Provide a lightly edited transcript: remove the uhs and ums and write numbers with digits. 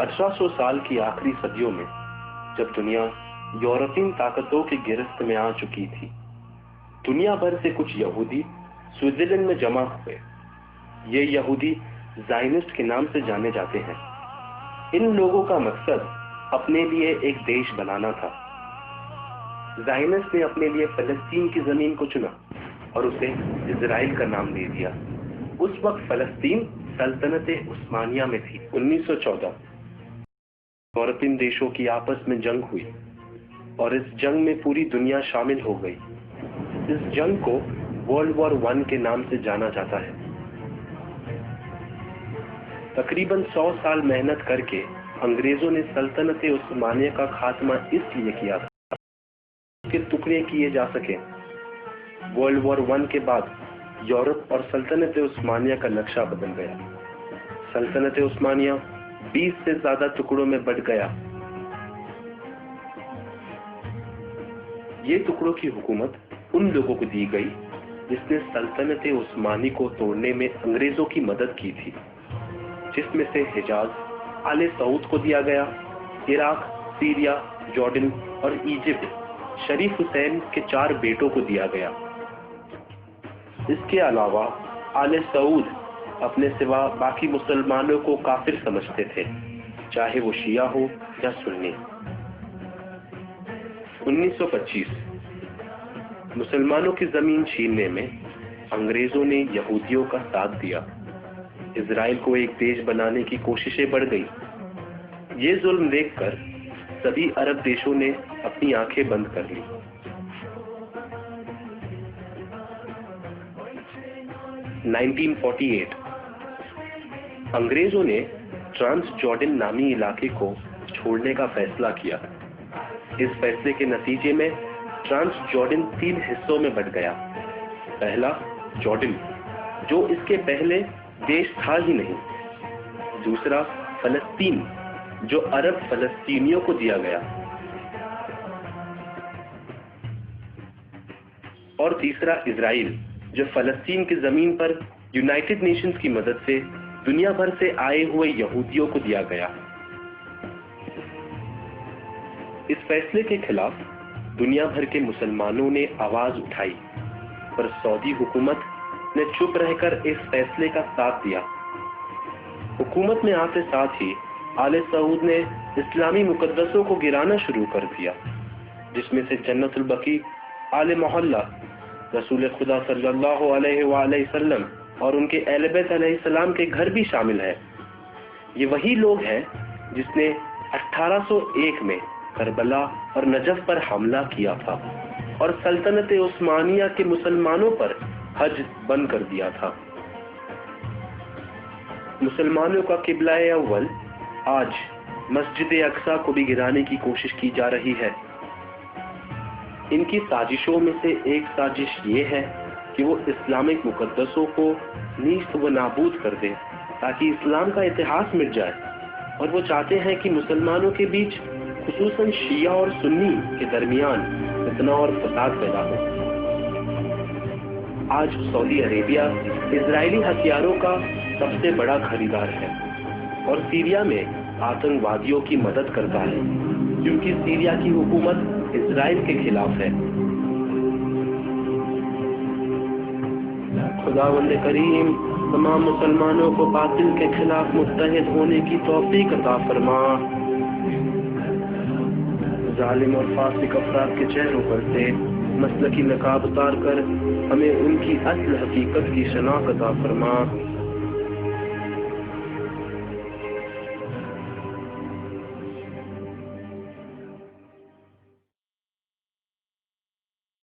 1800 سال کی آخری صدیوں میں جب دنیا یورپین طاقتوں کی گرفت میں آ چکی تھی، دنیا بھر سے کچھ یہودی سوئٹزرلینڈ میں جمع ہوئے۔ یہ یہودی زائنسٹ کے نام سے جانے جاتے ہیں۔ ان لوگوں کا مقصد اپنے لیے ایک دیش بنانا تھا۔ زائنسٹ نے اپنے لیے فلسطین کی زمین کو چنا اور اسے اسرائیل کا نام دے دیا۔ اس وقت فلسطین سلطنت عثمانیہ میں تھی۔ 1914 یورپین دیشوں کی آپس میں جنگ ہوئی اور اس جنگ میں پوری دنیا شامل ہو گئی۔ اس جنگ کو ورلڈ وار 1 کے نام سے جانا جاتا ہے۔ تقریباً 100 سال محنت کر کے انگریزوں نے سلطنت عثمانیہ کا خاتمہ اس لیے کیا تھا کہ ٹکڑے کیے جا سکیں۔ ورلڈ وار 1 کے بعد یورپ اور سلطنت عثمانیہ کا نقشہ بدل گیا۔ سلطنت عثمانیہ 20 سے زیادہ ٹکڑوں میں بٹ گیا۔ یہ ٹکڑوں کی حکومت ان لوگوں کو دی گئی جس نے سلطنت عثمانی کو توڑنے میں انگریزوں کی مدد کی تھی، جس میں سے حجاز آل سعود کو دیا گیا، عراق، سیریا، جارڈن اور ایجپٹ شریف حسین کے 4 بیٹوں کو دیا گیا۔ اس کے علاوہ آل سعود اپنے سوا باقی مسلمانوں کو کافر سمجھتے تھے، چاہے وہ شیعہ ہو یا سنی۔ 1925 مسلمانوں کی زمین چھیننے میں انگریزوں نے یہودیوں کا ساتھ دیا۔ اسرائیل کو ایک دیش بنانے کی کوششیں بڑھ گئی۔ یہ ظلم دیکھ کر سبھی عرب دیشوں نے اپنی آنکھیں بند کر لی۔ 1948 انگریزوں نے ٹرانس جارڈن نامی علاقے کو چھوڑنے کا فیصلہ کیا۔ اس فیصلے کے نتیجے میں ٹرانس جارڈن 3 حصوں میں بٹ گیا۔ پہلا جارڈن، جو اس کے پہلے دیش تھا ہی نہیں۔ دوسرا فلسطین، جو عرب فلسطینیوں کو دیا گیا۔ اور تیسرا اسرائیل، جو فلسطین کی زمین پر یونائٹڈ نیشنز کی مدد سے دنیا بھر سے آئے ہوئے یہودیوں کو دیا گیا۔ اس فیصلے کے خلاف دنیا بھر کے مسلمانوں نے آواز اٹھائی، پر سعودی حکومت نے چپ رہ کر اس فیصلے کا ساتھ دیا۔ حکومت میں آتے ساتھ ہی آل سعود نے اسلامی مقدسوں کو گرانا شروع کر دیا، جس میں سے جنت البقیع، آل محلہ، رسول خدا صلی اللہ علیہ وآلہ وسلم اور ان کے اہل بیت علیہ السلام کے گھر بھی شامل ہے۔ یہ وہی لوگ ہیں جس نے 1801 میں کربلا اور نجف پر حملہ کیا تھا اور سلطنت عثمانیہ کے مسلمانوں پر حج بند کر دیا تھا۔ مسلمانوں کا قبلہ اول آج مسجد اقصی کو بھی گرانے کی کوشش کی جا رہی ہے۔ ان کی سازشوں میں سے ایک سازش یہ ہے کہ وہ اسلامک مقدسوں کو نیست و نابود کر دیں تاکہ اسلام کا اتحاد مٹ جائے، اور وہ چاہتے ہیں کہ مسلمانوں کے بیچ خصوصاً شیعہ اور سنی کے درمیان فتنہ اور فساد پیدا ہو۔ آج سعودی عربیہ اسرائیلی ہتھیاروں کا سب سے بڑا خریدار ہے اور سیریا میں آتنکوادیوں کی مدد کرتا ہے، کیونکہ سیریا کی حکومت اسرائیل کے خلاف ہے۔ خداوند کریم تمام مسلمانوں کو باطل کے خلاف متحد ہونے کی توفیق عطا فرما۔ ظالم اور فاسق افراد کے چہروں پر سے مسلکی نقاب اتار کر ہمیں ان کی اصل حقیقت کی شناخت عطا فرما۔